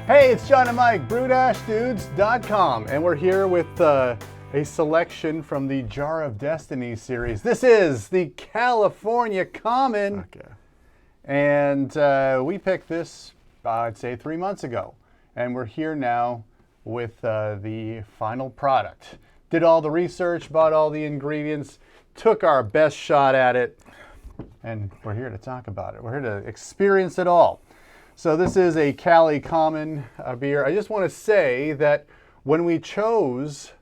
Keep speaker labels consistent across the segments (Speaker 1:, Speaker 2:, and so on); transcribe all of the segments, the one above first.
Speaker 1: Hey, it's John and Mike, brew-dudes.com, and we're here with a selection from the Jar of Destiny series. This is the California Common, and we picked this, I'd say, 3 months ago, and we're here now with the final product. Did all the research, bought all the ingredients, took our best shot at it, and we're here to talk about it. We're here to experience it all. So this is a Cali Common beer. I just want to say that when we chose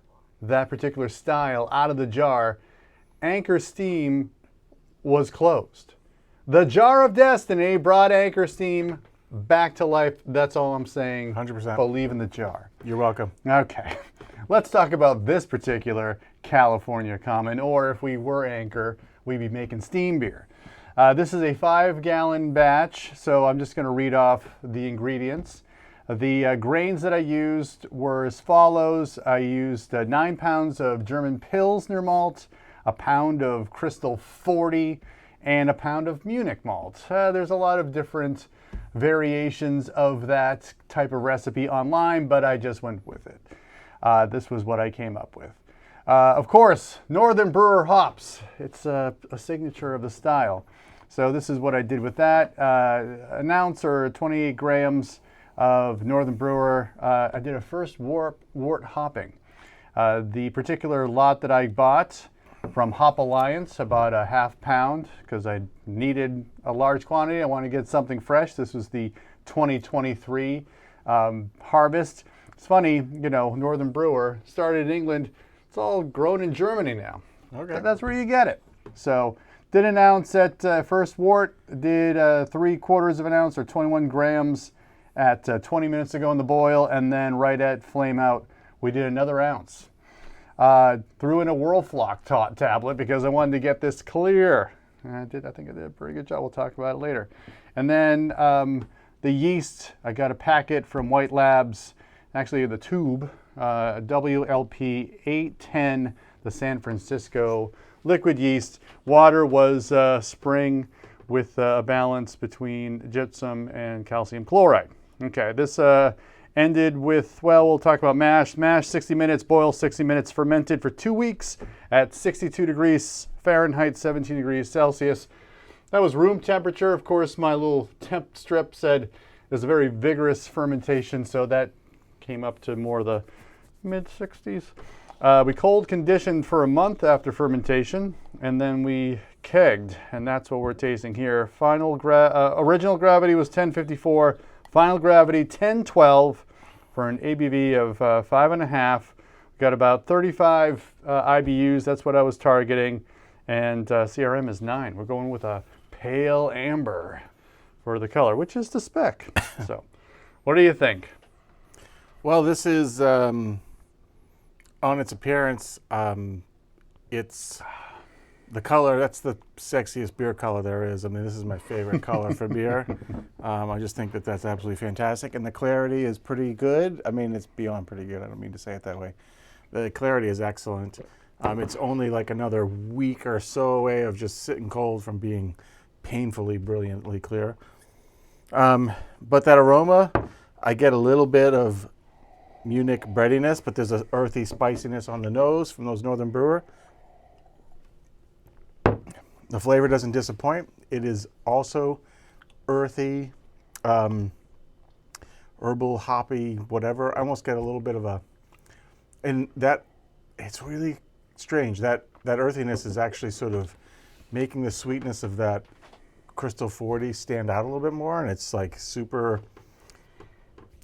Speaker 1: that particular style out of the jar, Anchor Steam was closed. The Jar of Destiny brought Anchor Steam back to life. That's all I'm saying.
Speaker 2: 100%.
Speaker 1: Believe in the jar.
Speaker 2: You're welcome.
Speaker 1: Okay. Let's talk about this particular California Common, or if we were Anchor, we'd be making steam beer. This is a 5-gallon batch, so I'm just going to read off the ingredients. The grains that I used were as follows. I used 9 pounds of German Pilsner malt, a pound of Crystal 40, and a pound of Munich Malt. There's a lot of different variations of that type of recipe online, but I just went with it. This was what I came up with. Of course, Northern Brewer hops. It's a signature of the style. So this is what I did with that. An ounce or 28 grams of Northern Brewer. I did a first wort hopping. The particular lot that I bought from Hop Alliance, I bought a half pound because I needed a large quantity. I wanted to get something fresh. This was the 2023 harvest. It's funny, you know, Northern Brewer started in England. It's all grown in Germany now.
Speaker 2: Okay.
Speaker 1: That's where you get it. So did an ounce at first wort, did 3/4 of an ounce or 21 grams at 20 minutes ago in the boil, and then right at flame out, we did another ounce. Threw in a Whirlfloc tablet because I wanted to get this clear. And I think I did a pretty good job. We'll talk about it later. And then the yeast, I got a packet from White Labs, actually the tube, WLP 810, the San Francisco liquid yeast. Water was spring with a balance between gypsum and calcium chloride. Okay, this ended with, well, we'll talk about mash. Mash 60 minutes, boil 60 minutes, fermented for 2 weeks at 62 degrees Fahrenheit, 17 degrees Celsius. That was room temperature. Of course, my little temp strip said it was a very vigorous fermentation, so that came up to more the mid-60s. We cold conditioned for a month after fermentation, and then we kegged, and that's what we're tasting here. Original gravity was 1054, final gravity 1012 for an ABV of 5.5. Got about 35 IBUs, that's what I was targeting, and CRM is 9. We're going with a pale amber for the color, which is the spec. So, what do you think?
Speaker 2: Well, this is, on its appearance, it's the color, that's the sexiest beer color there is. I mean, this is my favorite color for beer. I just think that that's absolutely fantastic. And the clarity is pretty good. I mean, it's beyond pretty good. I don't mean to say it that way. The clarity is excellent. It's only like another week or so away of just sitting cold from being painfully, brilliantly clear. But that aroma, I get a little bit of Munich breadiness, but there's an earthy spiciness on the nose from those Northern Brewer. The flavor doesn't disappoint. It is also earthy, herbal, hoppy, whatever. I almost get a little bit of a, and that, it's really strange. That earthiness is actually sort of making the sweetness of that Crystal 40 stand out a little bit more, and it's like super,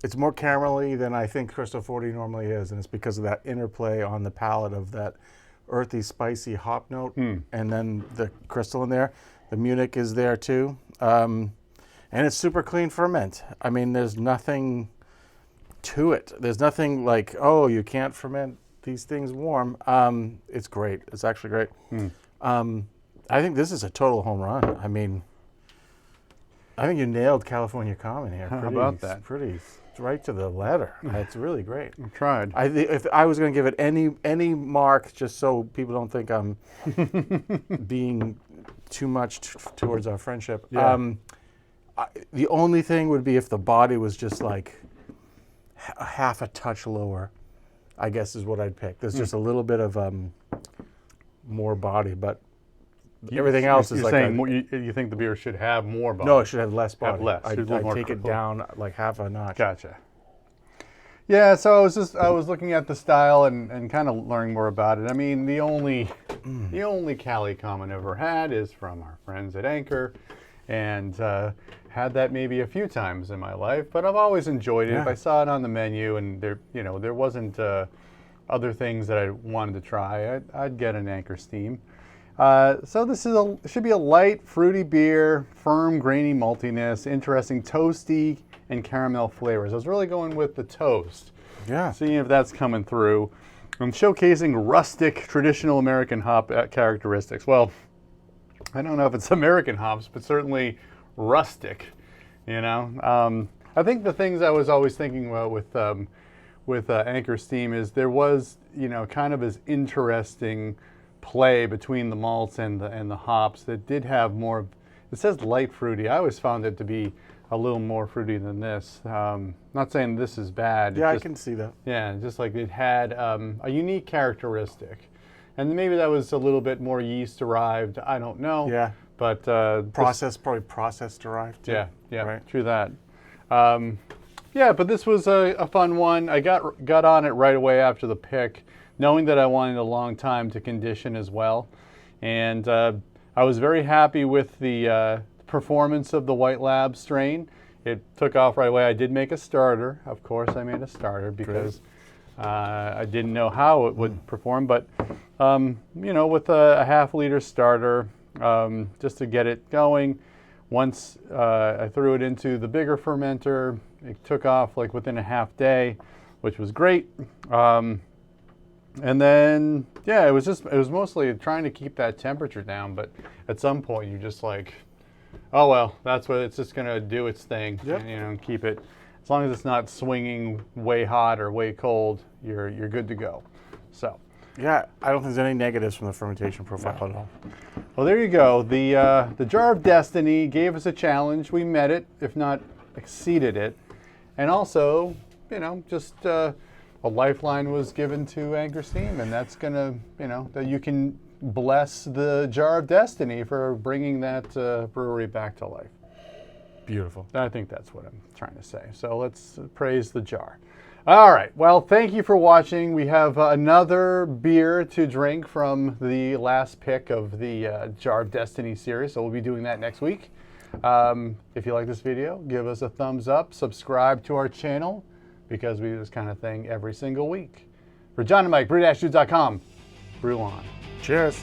Speaker 2: it's more caramelly than I think Crystal 40 normally is, and it's because of that interplay on the palate of that earthy, spicy hop note, and then the Crystal in there. The Munich is there too, and it's super clean ferment. I mean, there's nothing to it. There's nothing like, oh, you can't ferment these things warm. It's great. It's actually great. I think this is a total home run. I mean, I think you nailed California Common here.
Speaker 1: How about that?
Speaker 2: Pretty right to the letter. It's really great.
Speaker 1: I tried.
Speaker 2: If I was going to give it any mark, just so people don't think I'm being too much towards our friendship, the only thing would be if the body was just like half a touch lower, I guess is what I'd pick. There's just a little bit of more body, but everything else is
Speaker 1: you're
Speaker 2: like
Speaker 1: saying you think the beer should have more body?
Speaker 2: no, it should have less body.
Speaker 1: Have less.
Speaker 2: I'd take it down like half a notch.
Speaker 1: Gotcha. Yeah, so I was looking at the style and kind of learning more about it. I mean, the only Cali comment I've ever had is from our friends at Anchor, and had that maybe a few times in my life. But I've always enjoyed it.
Speaker 2: Yeah.
Speaker 1: If I saw it on the menu and there wasn't other things that I wanted to try, I'd get an Anchor Steam. So this should be a light, fruity beer, firm, grainy maltiness, interesting toasty and caramel flavors. I was really going with the toast.
Speaker 2: Yeah.
Speaker 1: Seeing if that's coming through. I'm showcasing rustic, traditional American hop characteristics. Well, I don't know if it's American hops, but certainly rustic, you know. I think the things I was always thinking about with Anchor Steam is there was, kind of this interesting play between the malts and the hops that did have more. It says light fruity. I always found it to be a little more fruity than this. Not saying this is bad.
Speaker 2: Yeah, I can see that.
Speaker 1: Yeah, just like it had a unique characteristic. And maybe that was a little bit more yeast derived. I don't know.
Speaker 2: Yeah.
Speaker 1: But
Speaker 2: probably process derived too.
Speaker 1: Yeah,
Speaker 2: right?
Speaker 1: True that. Yeah, but this was a fun one. I got on it right away after the pick, knowing that I wanted a long time to condition as well. And I was very happy with the performance of the White Lab strain. It took off right away. I did make a starter. Of course, I made a starter because I didn't know how it would perform. But, with a half-liter starter, just to get it going, once I threw it into the bigger fermenter, it took off like within a half day, which was great. And then, yeah, it was mostly trying to keep that temperature down. But at some point, you're just like, oh well, that's what it's just gonna do its thing.
Speaker 2: Yep.
Speaker 1: And, keep it, as long as it's not swinging way hot or way cold, you're good to go. So.
Speaker 2: Yeah, I don't think there's any negatives from the fermentation profile at all.
Speaker 1: Well, there you go. The Jar of Destiny gave us a challenge. We met it, if not exceeded it, and also, just a lifeline was given to Anchor Steam, and that's gonna, that you can bless the Jar of Destiny for bringing that brewery back to life.
Speaker 2: Beautiful.
Speaker 1: I think that's what I'm trying to say. So let's praise the jar. All right. Well, thank you for watching. We have another beer to drink from the last pick of the Jar of Destiny series. So we'll be doing that next week. If you like this video, give us a thumbs up. Subscribe to our channel because we do this kind of thing every single week. For John and Mike, brew-dudes.com. Brew on.
Speaker 2: Cheers.